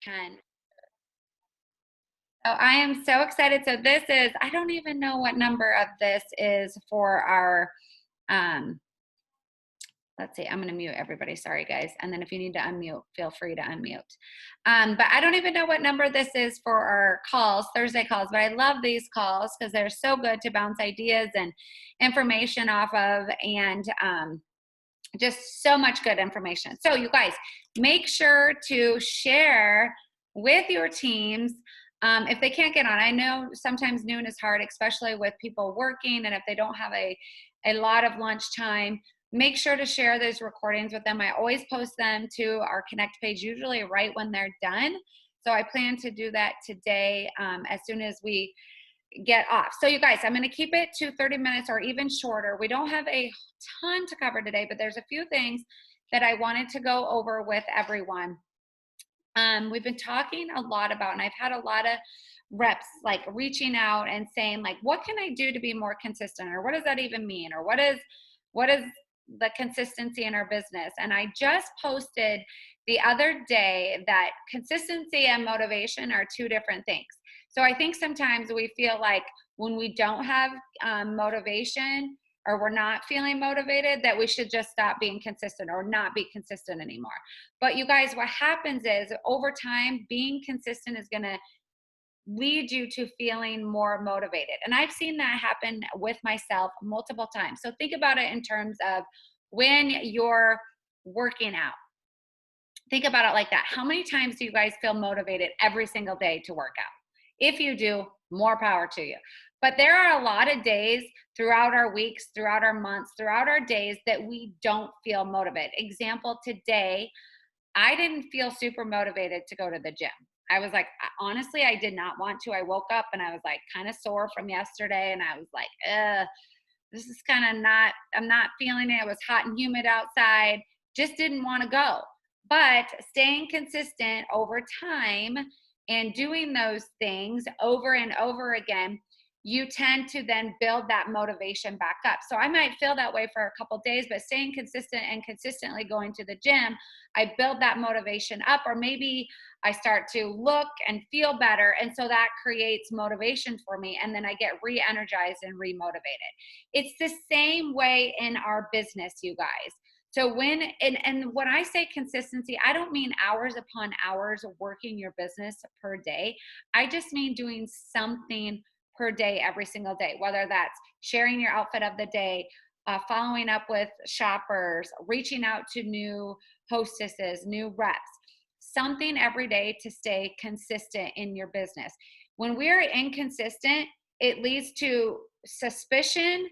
10. Oh, I am so excited. So this is, I don't even know what number of this is for our, um, let's see, I'm going to mute everybody. Sorry, guys. And then if you need to unmute, feel free to unmute. But I don't even know what number this is for our calls, Thursday calls, but I love these calls because they're so good to bounce ideas and information off of, and just so much good information. So you guys, make sure to share with your teams. If they can't get on, I know sometimes noon is hard, especially with people working, and if they don't have a lot of lunch time, make sure to share those recordings with them. I always post them to our Connect page, usually right when they're done. So I plan to do that today, as soon as we get off. So you guys, I'm going to keep it to 30 minutes or even shorter. We don't have a ton to cover today, but there's a few things that I wanted to go over with everyone. We've been talking a lot about, and I've had a lot of reps like reaching out and saying like, what can I do to be more consistent? Or what does that even mean? Or what is the consistency in our business? And I just posted the other day that consistency and motivation are two different things. So I think sometimes we feel like when we don't have motivation, or we're not feeling motivated, that we should just stop being consistent or not be consistent anymore. But you guys, what happens is over time, being consistent is going to lead you to feeling more motivated. And I've seen that happen with myself multiple times. So think about it in terms of when you're working out. Think about it like that. How many times do you guys feel motivated every single day to work out? If you do, more power to you. But there are a lot of days throughout our weeks, throughout our months, throughout our days that we don't feel motivated. Example, today, I didn't feel super motivated to go to the gym. I was like, honestly, I did not want to. I woke up and I was like kind of sore from yesterday, and I was like, this is kind of not, I'm not feeling it. It was hot and humid outside, just didn't want to go. But staying consistent over time and doing those things over and over again, you tend to then build that motivation back up. So I might feel that way for a couple days, but staying consistent and consistently going to the gym, I build that motivation up. Or maybe I start to look and feel better, and so that creates motivation for me, and then I get re-energized and re-motivated. It's the same way in our business, you guys. So when I say consistency, I don't mean hours upon hours working your business per day. I just mean doing something per day every single day, whether that's sharing your outfit of the day, following up with shoppers, reaching out to new hostesses, new reps, something every day to stay consistent in your business. When we're inconsistent, it leads to suspicion,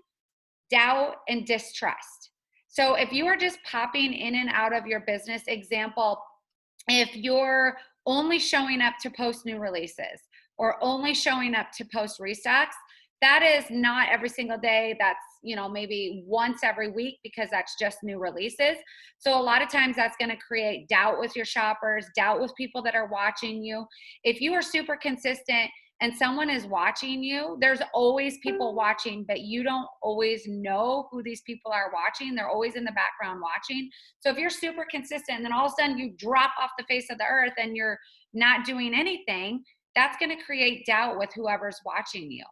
doubt, and distrust. So if you are just popping in and out of your business, example, if you're only showing up to post new releases or only showing up to post restocks, that is not every single day. That's, maybe once every week, because that's just new releases. So a lot of times that's going to create doubt with your shoppers, doubt with people that are watching you. If you are super consistent and someone is watching you, there's always people watching, but you don't always know who these people are watching. They're always in the background watching. So if you're super consistent and then all of a sudden you drop off the face of the earth and you're not doing anything, that's going to create doubt with whoever's watching you.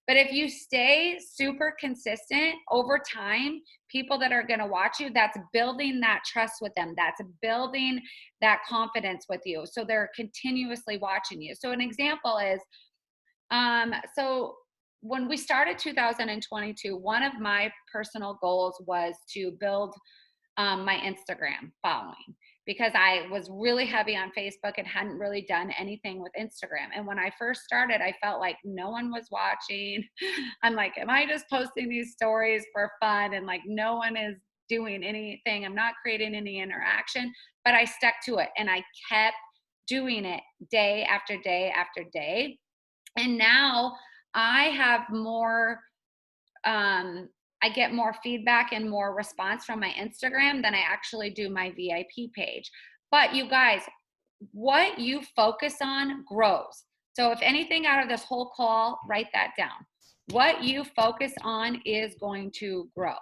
But if you stay super consistent over time, people that are going to watch you, that's building that trust with them. That's building that confidence with you. So they're continuously watching you. So an example is, so when we started 2022, one of my personal goals was to build my Instagram following, because I was really heavy on Facebook and hadn't really done anything with Instagram. And when I first started, I felt like no one was watching. I'm like, am I just posting these stories for fun? And like, no one is doing anything. I'm not creating any interaction, but I stuck to it and I kept doing it day after day after day. And now I have more, I get more feedback and more response from my Instagram than I actually do my VIP page. But you guys, what you focus on grows. So if anything out of this whole call, write that down. What you focus on is going to grow.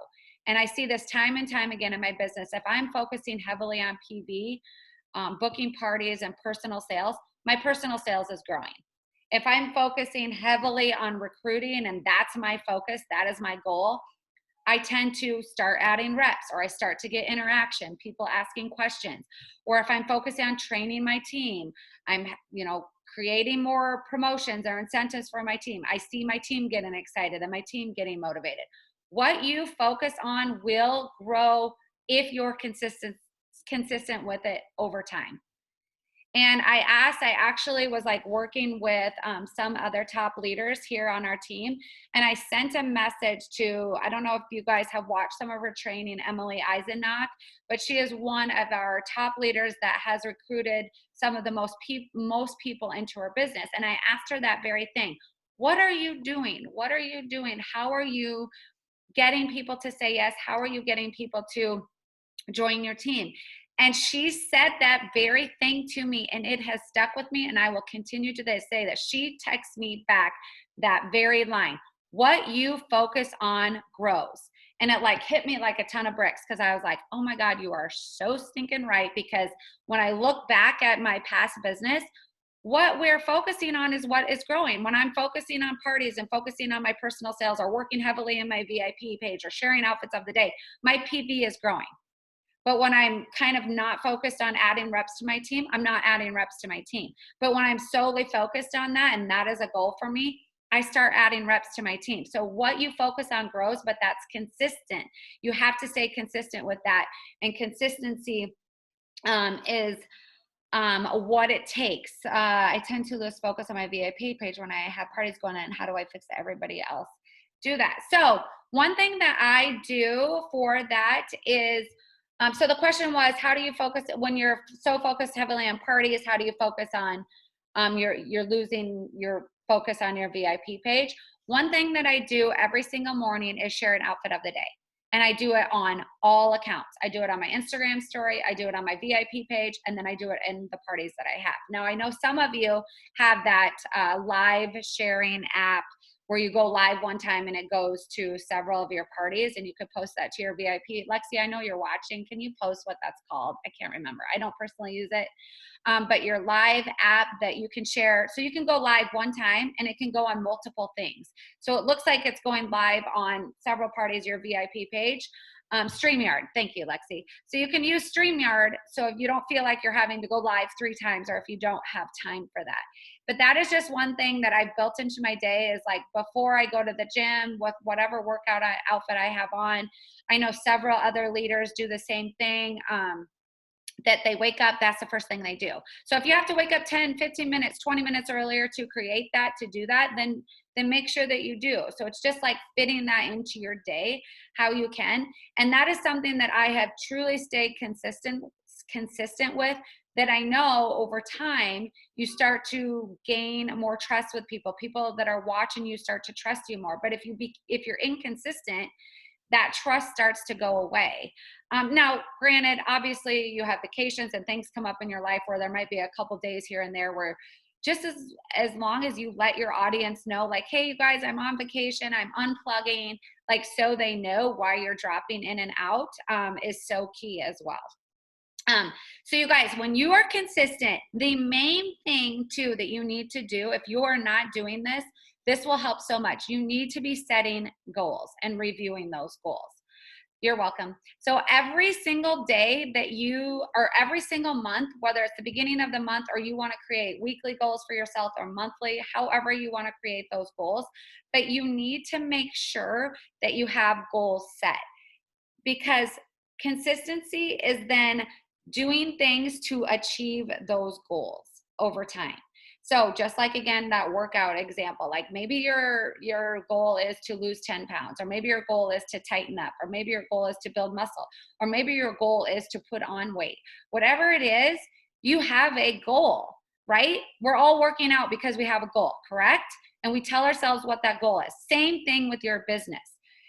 And I see this time and time again in my business. If I'm focusing heavily on PV, booking parties and personal sales, my personal sales is growing. If I'm focusing heavily on recruiting and that's my focus, that is my goal, I tend to start adding reps, or I start to get interaction, people asking questions. Or if I'm focusing on training my team, I'm, creating more promotions or incentives for my team. I see my team getting excited and my team getting motivated. What you focus on will grow if you're consistent with it over time. And I actually was like working with some other top leaders here on our team. And I sent a message to, I don't know if you guys have watched some of her training, Emily Eisenach, but she is one of our top leaders that has recruited some of the most people into her business. And I asked her that very thing. What are you doing? What are you doing? How are you getting people to say yes? How are you getting people to join your team? And she said that very thing to me, and it has stuck with me, and I will continue to say that. She texts me back that very line: what you focus on grows. And it like hit me like a ton of bricks, because I was like, oh my God, you are so stinking right. Because when I look back at my past business, what we're focusing on is what is growing. When I'm focusing on parties and focusing on my personal sales, or working heavily in my VIP page, or sharing outfits of the day, my PV is growing. But when I'm kind of not focused on adding reps to my team, I'm not adding reps to my team. But when I'm solely focused on that, and that is a goal for me, I start adding reps to my team. So what you focus on grows, but that's consistent. You have to stay consistent with that. And consistency is what it takes. I tend to lose focus on my VIP page when I have parties going on. How do I fix that? Everybody else do that. So one thing that I do for that is, so the question was, how do you focus when you're so focused heavily on parties? How do you focus on, you're losing your focus on your VIP page? One thing that I do every single morning is share an outfit of the day. And I do it on all accounts. I do it on my Instagram story, I do it on my VIP page, and then I do it in the parties that I have. Now, I know some of you have that live sharing app where you go live one time and it goes to several of your parties, and you could post that to your VIP. Lexi, I know you're watching. Can you post what that's called? I can't remember. I don't personally use it. But your live app that you can share, so you can go live one time and it can go on multiple things. So it looks like it's going live on several parties, your VIP page. StreamYard, thank you, Lexi. So you can use StreamYard, so if you don't feel like you're having to go live 3 times, or if you don't have time for that. But that is just one thing that I've built into my day, is like before I go to the gym with whatever workout outfit I have on. I know several other leaders do the same thing. That they wake up, that's the first thing they do. So if you have to wake up 10, 15 minutes, 20 minutes earlier to create that, to do that, then make sure that you do. So it's just like fitting that into your day, how you can. And that is something that I have truly stayed consistent with, that I know over time you start to gain more trust with people that are watching you start to trust you more. But if you're inconsistent, that trust starts to go away. Now, granted, obviously you have vacations and things come up in your life where there might be a couple days here and there where, just as long as you let your audience know, like, hey, you guys, I'm on vacation, I'm unplugging, like, so they know why you're dropping in and out, is so key as well. So you guys, when you are consistent, the main thing too that you need to do, if you are not doing this, this will help so much. You need to be setting goals and reviewing those goals. You're welcome. So every single day that or every single month, whether it's the beginning of the month or you want to create weekly goals for yourself or monthly, however you want to create those goals, but you need to make sure that you have goals set, because consistency is then doing things to achieve those goals over time. So just like, again, that workout example, like maybe your goal is to lose 10 pounds, or maybe your goal is to tighten up, or maybe your goal is to build muscle, or maybe your goal is to put on weight. Whatever it is, you have a goal, right? We're all working out because we have a goal, correct? And we tell ourselves what that goal is. Same thing with your business.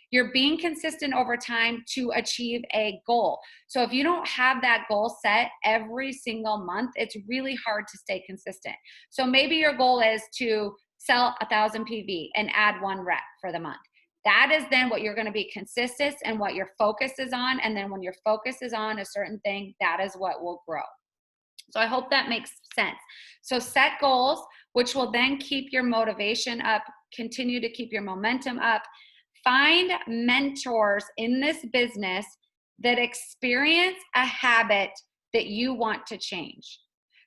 You're being consistent over time to achieve a goal. So if you don't have that goal set every single month, it's really hard to stay consistent. So maybe your goal is to sell 1,000 PV and add 1 rep for the month. That is then what you're going to be consistent and what your focus is on. And then when your focus is on a certain thing, that is what will grow. So I hope that makes sense. So set goals, which will then keep your motivation up, continue to keep your momentum up. Find mentors in this business that experience a habit that you want to change.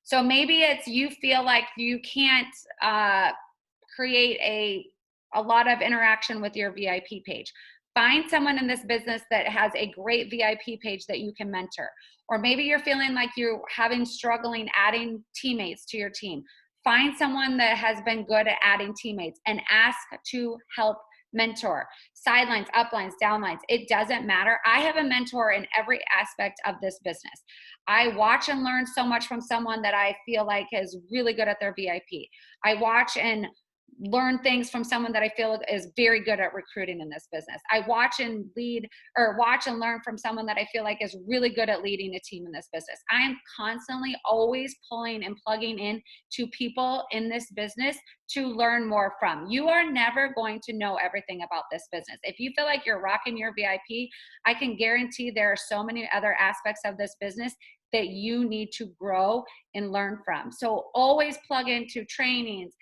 So maybe it's you feel like you can't create a lot of interaction with your VIP page. Find someone in this business that has a great VIP page that you can mentor. Or maybe you're feeling like you're struggling adding teammates to your team. Find someone that has been good at adding teammates and ask to help mentor. Sidelines, uplines, downlines, it doesn't matter. I have a mentor in every aspect of this business. I watch and learn so much from someone that I feel like is really good at their VIP. I watch and learn things from someone that I feel is very good at recruiting in this business. I watch and learn from someone that I feel like is really good at leading a team in this business. I am constantly always pulling and plugging in to people in this business to learn more from. You are never going to know everything about this business. If you feel like you're rocking your VIP, I can guarantee there are so many other aspects of this business that you need to grow and learn from. So always plug into trainings,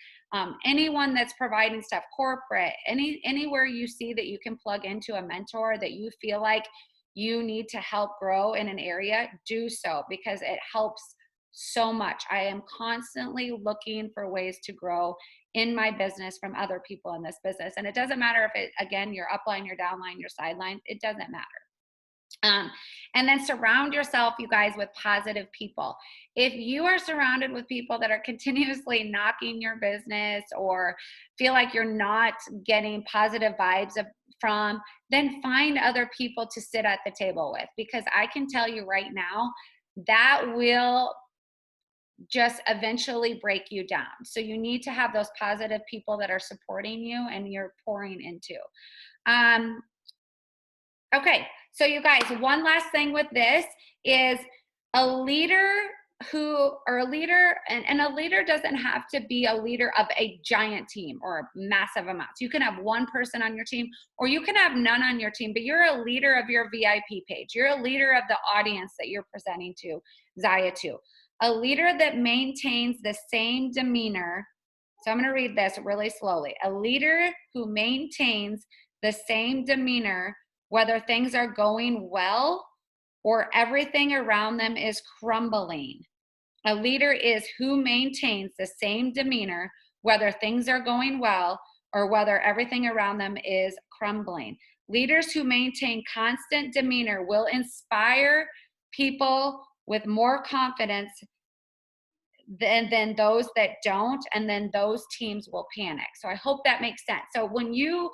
anyone that's providing stuff, corporate, anywhere you see that you can plug into a mentor that you feel like you need to help grow in an area, do so, because it helps so much. I am constantly looking for ways to grow in my business from other people in this business. And it doesn't matter if it, again, your upline, your downline, your sideline, it doesn't matter. And then surround yourself, you guys, with positive people. If you are surrounded with people that are continuously knocking your business or feel like you're not getting positive vibes from, then find other people to sit at the table with, because I can tell you right now that will just eventually break you down. So you need to have those positive people that are supporting you and you're pouring into. Okay, so you guys, one last thing with this is a leader and a leader doesn't have to be a leader of a giant team or massive amounts. You can have one person on your team or you can have none on your team, but you're a leader of your VIP page. You're a leader of the audience that you're presenting to Zaya to. A leader that maintains the same demeanor. So I'm going to read this really slowly. A leader who maintains the same demeanor whether things are going well or everything around them is crumbling. A leader is who maintains the same demeanor, whether things are going well or whether everything around them is crumbling. Leaders who maintain constant demeanor will inspire people with more confidence than those that don't, and then those teams will panic. So I hope that makes sense. So when you,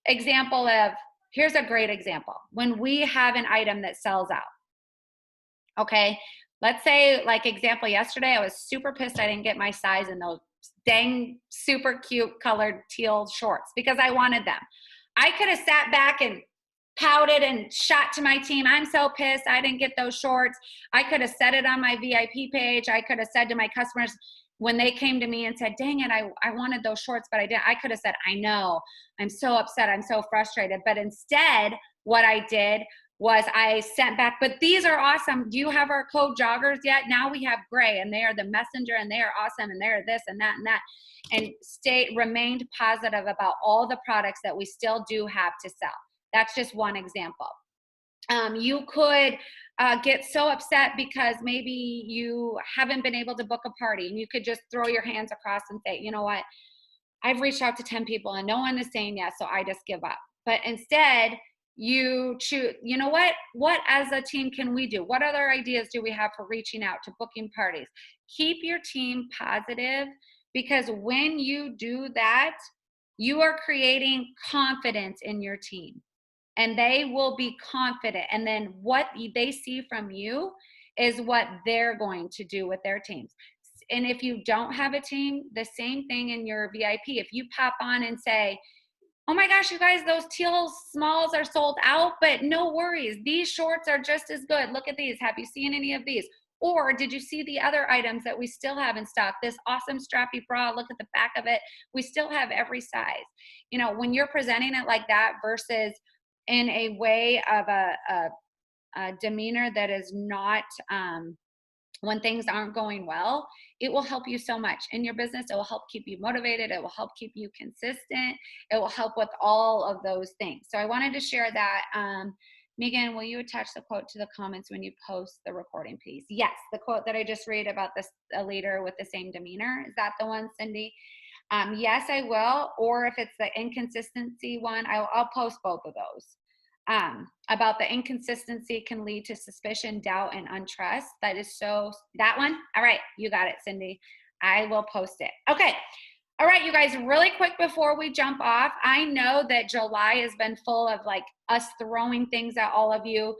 example of, here's a great example. When we have an item that sells out, okay, let's say, like example, yesterday I was super pissed I didn't get my size in those dang super cute colored teal shorts because I wanted them. I could have sat back and pouted and shot to my team, I'm so pissed I didn't get those shorts. I could have said it on my VIP page. I could have said to my customers when they came to me and said, dang it, I wanted those shorts, but I didn't. I could have said, I know, I'm so upset, I'm so frustrated. But instead, what I did was I sent back, but these are awesome. Do you have our code joggers yet? Now we have gray and they are the messenger and they are awesome and they're this and that and that. And remained positive about all the products that we still do have to sell. That's just one example. You could get so upset because maybe you haven't been able to book a party and you could just throw your hands across and say, you know what, I've reached out to 10 people and no one is saying yes, so I just give up. But instead, you choose, you know what as a team can we do? What other ideas do we have for reaching out to booking parties? Keep your team positive, because when you do that, you are creating confidence in your team and they will be confident. And then what they see from you is what they're going to do with their teams. And if you don't have a team, the same thing in your VIP. If you pop on and say, oh my gosh, you guys, those teal smalls are sold out, but no worries. These shorts are just as good. Look at these. Have you seen any of these? Or did you see the other items that we still have in stock? This awesome strappy bra, look at the back of it. We still have every size. You know, when you're presenting it like that versus in a way of a demeanor that is not when things aren't going well, it will help you so much in your business. It will help keep you motivated. It will help keep you consistent. It will help with all of those things. So I wanted to share that. Megan, will you attach the quote to the comments when you post the recording, please? Yes, the quote that I just read about this, a leader with the same demeanor. Is that the one, Cindy? Yes, I will. Or if it's the inconsistency one, I'll post both of those. About the inconsistency can lead to suspicion, doubt, and untrust. That is so, that one? All right, you got it, Cindy. I will post it. Okay. All right, you guys, really quick before we jump off, I know that July has been full of like us throwing things at all of you,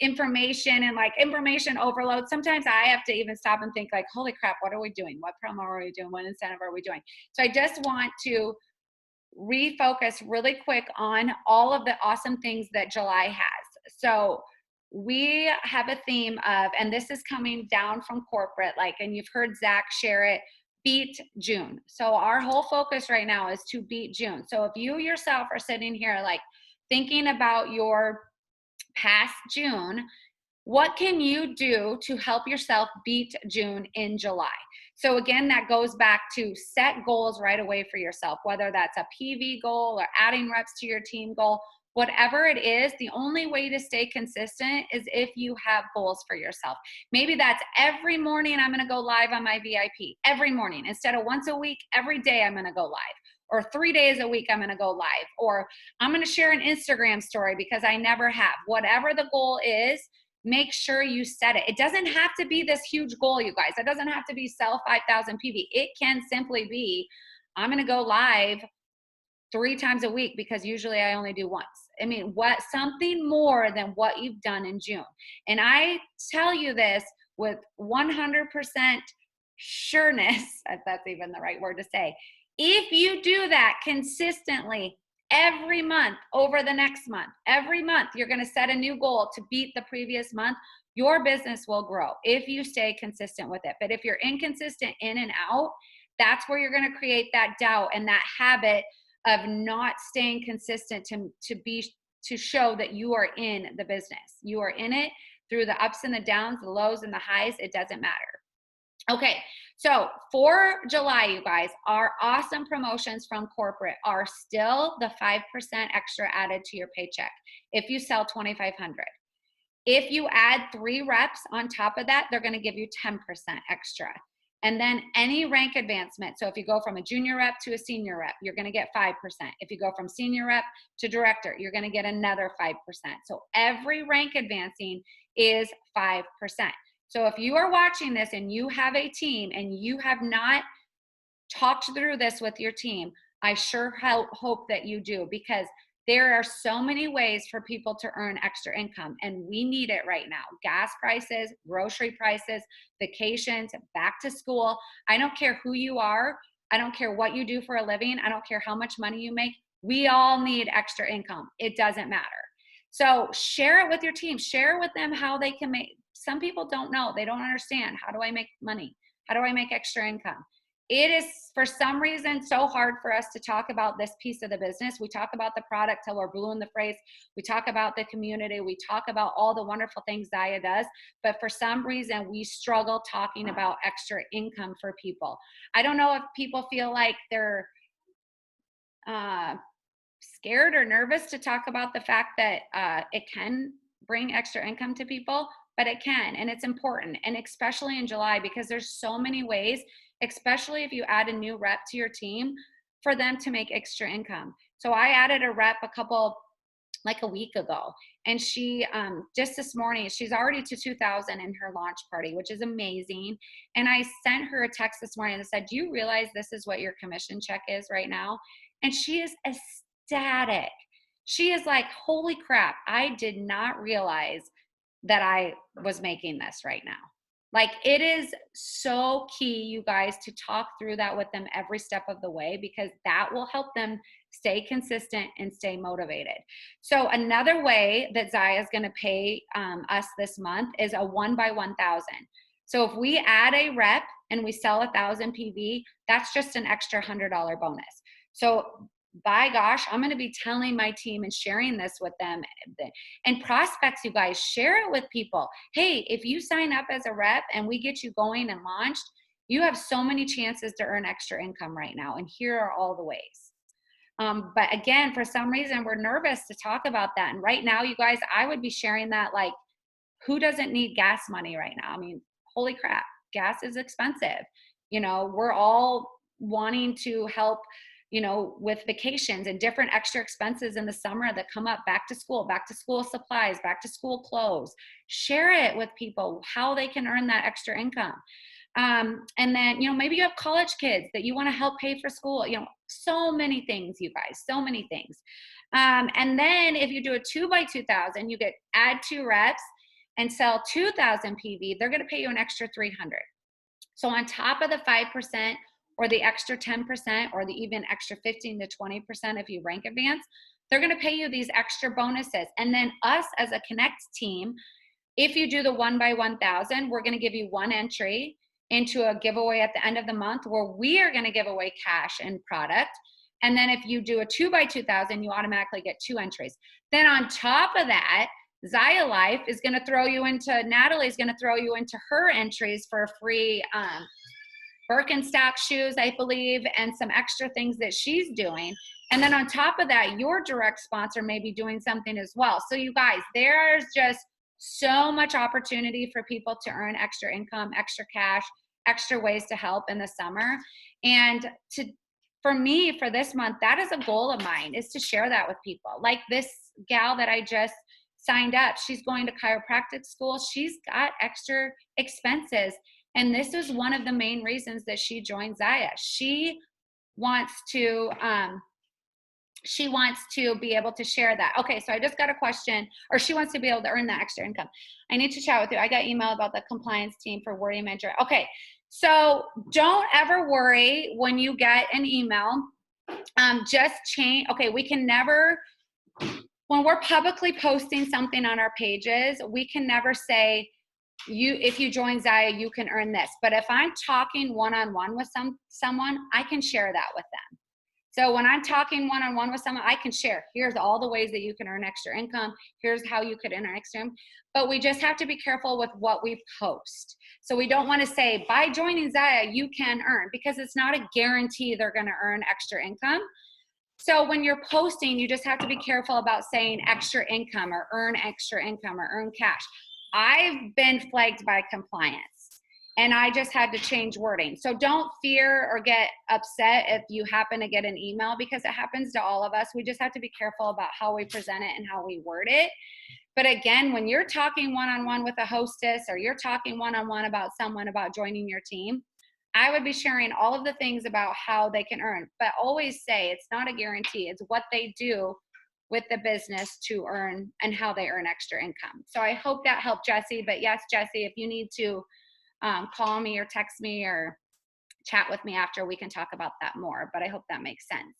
information and like information overload. Sometimes I have to even stop and think like, holy crap, what are we doing? What promo are we doing? What incentive are we doing? So I just want to refocus really quick on all of the awesome things that July has. So we have a theme of, and this is coming down from corporate, like, and you've heard Zach share it, beat June. So our whole focus right now is to beat June. So if you yourself are sitting here like thinking about your past June, what can you do to help yourself beat June in July? So again, that goes back to set goals right away for yourself, whether that's a PV goal or adding reps to your team goal, whatever it is. The only way to stay consistent is if you have goals for yourself. Maybe that's every morning I'm going to go live on my VIP, every morning. Instead of once a week, every day I'm going to go live. Or 3 days a week I'm going to go live. Or I'm going to share an Instagram story because I never have. Whatever the goal is, make sure you set it. It doesn't have to be this huge goal, you guys. It doesn't have to be sell 5,000 PV. It can simply be, I'm going to go live 3 times a week because usually I only do once. I mean, something more than what you've done in June. And I tell you this with 100% sureness, if that's even the right word to say. If you do that consistently, every month over the next month, every month, you're going to set a new goal to beat the previous month. Your business will grow if you stay consistent with it. But if you're inconsistent in and out, that's where you're going to create that doubt and that habit of not staying consistent to show that you are in the business. You are in it through the ups and the downs, the lows and the highs. It doesn't matter. Okay, so for July, you guys, our awesome promotions from corporate are still the 5% extra added to your paycheck if you sell 2,500. If you add 3 reps on top of that, they're going to give you 10% extra. And then any rank advancement. So if you go from a junior rep to a senior rep, you're going to get 5%. If you go from senior rep to director, you're going to get another 5%. So every rank advancing is 5%. So if you are watching this and you have a team and you have not talked through this with your team, I sure hope that you do, because there are so many ways for people to earn extra income, and we need it right now. Gas prices, grocery prices, vacations, back to school. I don't care who you are. I don't care what you do for a living. I don't care how much money you make. We all need extra income. It doesn't matter. So share it with your team. Share with them how they can make. Some people don't know. They don't understand. How do I make money? How do I make extra income? It is, for some reason, so hard for us to talk about this piece of the business. We talk about the product till we're blue in the face. We talk about the community. We talk about all the wonderful things Zaya does. But for some reason, we struggle talking about extra income for people. I don't know if people feel like they're scared or nervous to talk about the fact that it can bring extra income to people, but it can, and it's important. And especially in July, because there's so many ways, especially if you add a new rep to your team, for them to make extra income. So I added a rep like a week ago, and she just this morning, she's already to 2,000 in her launch party, which is amazing. And I sent her a text this morning and said, do you realize this is what your commission check is right now? And she is ecstatic. She is like, holy crap, I did not realize that I was making this right now. Like, it is so key, you guys, to talk through that with them every step of the way, because that will help them stay consistent and stay motivated. So another way that Zaya is going to pay us this month is a 1 by 1,000. So if we add a rep and we sell 1,000 PV, that's just an extra $100 bonus. So by gosh, I'm going to be telling my team and sharing this with them. And prospects, you guys, share it with people. Hey, if you sign up as a rep and we get you going and launched, you have so many chances to earn extra income right now. And here are all the ways. But again, for some reason, we're nervous to talk about that. And right now, you guys, I would be sharing that like, who doesn't need gas money right now? I mean, holy crap, gas is expensive. You know, we're all wanting to help, you know, with vacations and different extra expenses in the summer that come up, back to school supplies, back to school clothes. Share it with people how they can earn that extra income. And then, you know, maybe you have college kids that you want to help pay for school, you know, so many things, you guys, so many things. And then if you do a 2x2,000, you get add 2 reps and sell 2,000 PV, they're going to pay you an extra 300. So on top of the 5% or the extra 10% or the even extra 15 to 20% if you rank advance, they're going to pay you these extra bonuses. And then us as a Connect team, if you do the 1x1,000, we're going to give you 1 entry into a giveaway at the end of the month where we are going to give away cash and product. And then if you do a 2x2,000, you automatically get 2 entries. Then on top of that, Zaya Life is going to throw you into, Natalie's going to throw you into her entries for a free Birkenstock shoes, I believe, and some extra things that she's doing. And then on top of that, your direct sponsor may be doing something as well. So you guys, there's just so much opportunity for people to earn extra income, extra cash, extra ways to help in the summer. And for me, for this month, that is a goal of mine, is to share that with people. Like this gal that I just signed up, she's going to chiropractic school. She's got extra expenses. And this is one of the main reasons that she joined Zaya. She wants to be able to share that. Okay, so I just got a question, or she wants to be able to earn that extra income. I need to chat with you. I got email about the compliance team for Wordy Manager. Okay, so don't ever worry when you get an email. Just change. Okay, we can never, when we're publicly posting something on our pages, we can never say, if you join Zaya, you can earn this. But if I'm talking one-on-one with someone, I can share that with them. So when I'm talking one-on-one with someone, I can share, here's all the ways that you can earn extra income. Here's how you could earn extra income. But we just have to be careful with what we post. So we don't want to say, by joining Zaya, you can earn, because it's not a guarantee they're going to earn extra income. So when you're posting, you just have to be careful about saying extra income or earn cash. I've been flagged by compliance and I just had to change wording. So don't fear or get upset if you happen to get an email, because it happens to all of us. We just have to be careful about how we present it and how we word it. But again, when you're talking one-on-one with a hostess, or you're talking one-on-one about someone about joining your team, I would be sharing all of the things about how they can earn, but always say it's not a guarantee. It's what they do with the business to earn and how they earn extra income. So I hope that helped, Jesse. But yes, Jesse, if you need to call me or text me or chat with me after, we can talk about that more. But I hope that makes sense.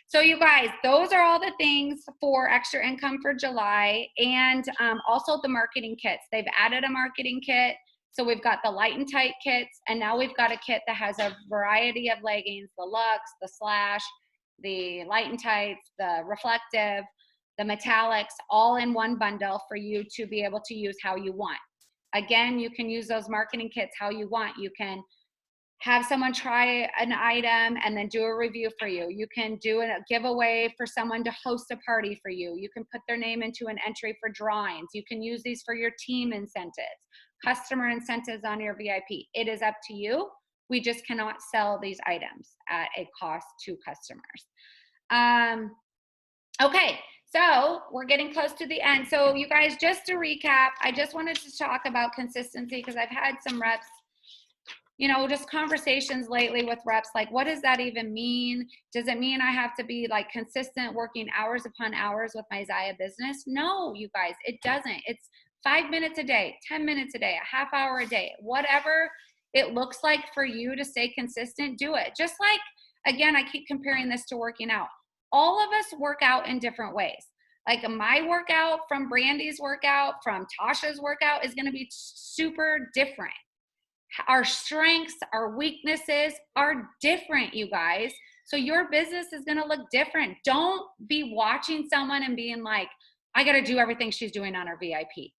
So you guys, those are all the things for extra income for July. And also the marketing kits. They've added a marketing kit. So we've got the light and tight kits, and now we've got a kit that has a variety of leggings, the luxe, the slash, the light and tights, the reflective, the metallics, all in one bundle for you to be able to use how you want. Again, you can use those marketing kits how you want. You can have someone try an item and then do a review for you. You can do a giveaway for someone to host a party for you. You can put their name into an entry for drawings. You can use these for your team incentives, customer incentives on your VIP. It is up to you. We just cannot sell these items at a cost to customers. Okay, so we're getting close to the end. So you guys, just to recap, I just wanted to talk about consistency, because I've had some reps, you know, just conversations lately with reps, like, what does that even mean? Does it mean I have to be like consistent working hours upon hours with my Zaya business? No, you guys, it doesn't. It's 5 minutes a day, 10 minutes a day, a half hour a day, whatever it looks like for you to stay consistent, do it. Just like, again, I keep comparing this to working out. All of us work out in different ways. Like my workout from Brandy's workout, from Tasha's workout is going to be super different. Our strengths, our weaknesses are different, you guys. So your business is going to look different. Don't be watching someone and being like, I got to do everything she's doing on her VIP.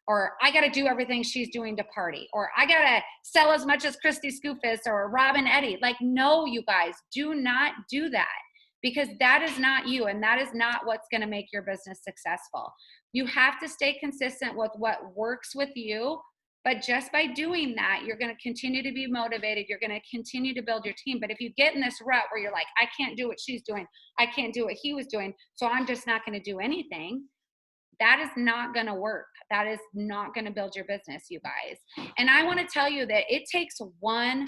Or I got to do everything she's doing to party, or I got to sell as much as Christy Scoofus or Robin Eddy. Like, no, you guys, do not do that, because that is not you, and that is not what's going to make your business successful. You have to stay consistent with what works with you, but just by doing that, you're going to continue to be motivated. You're going to continue to build your team. But if you get in this rut where you're like, I can't do what she's doing, I can't do what he was doing, so I'm just not going to do anything, that is not going to work. That is not going to build your business, you guys. And I want to tell you that it takes one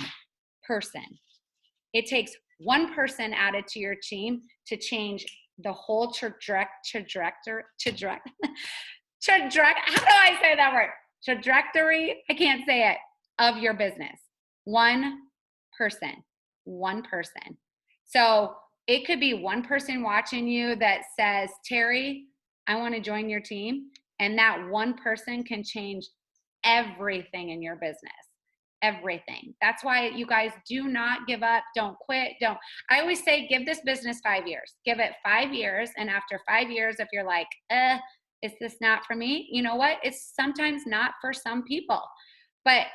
person. It takes one person added to your team to change the whole trajectory. How do I say that word? Trajectory, I can't say it, of your business. One person. So it could be one person watching you that says, Terry, I want to join your team. And that one person can change everything in your business. Everything. That's why you guys do not give up. Don't quit. I always say, give this business 5 years. Give it 5 years. And after 5 years, if you're like, is this not for me? You know what? It's sometimes not for some people. But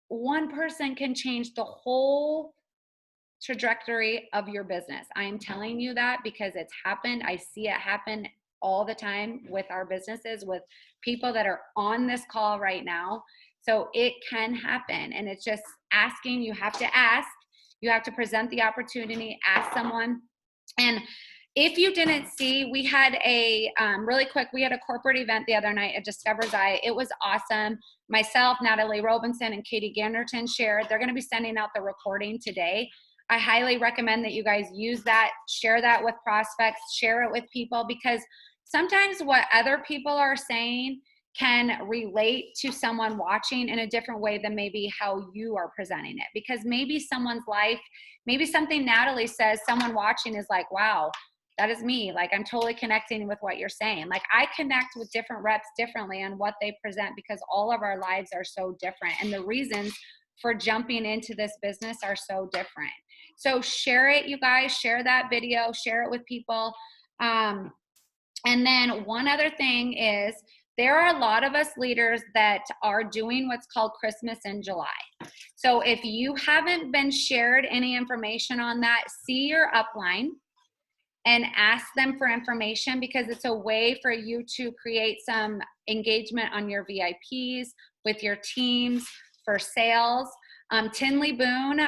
one person can change the whole trajectory of your business. I am telling you that because it's happened. I see it happen all the time with our businesses, with people that are on this call right now. So it can happen. And it's just asking. You have to ask. You have to present the opportunity, ask someone. And if you didn't see, we had a really quick, we had a corporate event the other night at Discover's Eye. It was awesome. Myself, Natalie Robinson, and Katie Ganderton shared. They're going to be sending out the recording today. I highly recommend that you guys use that, share that with prospects, share it with people, because sometimes what other people are saying can relate to someone watching in a different way than maybe how you are presenting it. Because maybe someone's life, maybe something Natalie says, someone watching is like, wow, that is me. Like, I'm totally connecting with what you're saying. Like, I connect with different reps differently on what they present, because all of our lives are so different. And the reasons for jumping into this business are so different. So share it, you guys. Share that video. Share it with people. And then one other thing is, there are a lot of us leaders that are doing what's called Christmas in July. So if you haven't been shared any information on that, see your upline and ask them for information, because it's a way for you to create some engagement on your VIPs, with your teams, for sales. Tinley Boone,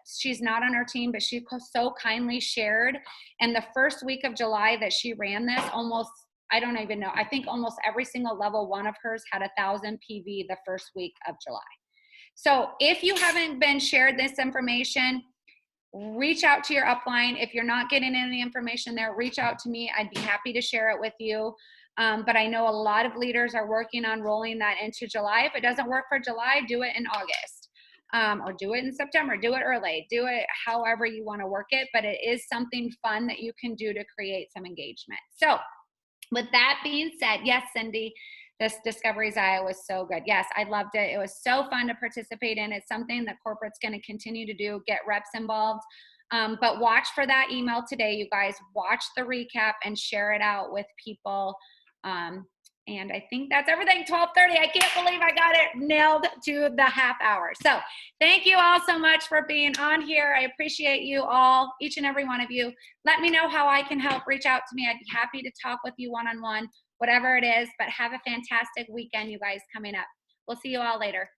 she's not on our team, but she so kindly shared. And the first week of July that she ran this, almost, I don't even know, I think almost every single level one of hers had 1,000 PV the first week of July. So if you haven't been shared this information, reach out to your upline. If you're not getting any information there, reach out to me. I'd be happy to share it with you. But I know a lot of leaders are working on rolling that into July. If it doesn't work for July, do it in August. Or do it in September, do it early, do it however you want to work it. But it is something fun that you can do to create some engagement. So with that being said, yes, Cindy, this Discovery's Eye was so good. Yes, I loved it. It was so fun to participate in. It's something that corporate's going to continue to do, get reps involved. But watch for that email today, you guys. Watch the recap and share it out with people. And I think that's everything. 12:30. I can't believe I got it nailed to the half hour. So thank you all so much for being on here. I appreciate you all, each and every one of you. Let me know how I can help. Reach out to me. I'd be happy to talk with you one-on-one, whatever it is. But have a fantastic weekend, you guys, coming up. We'll see you all later.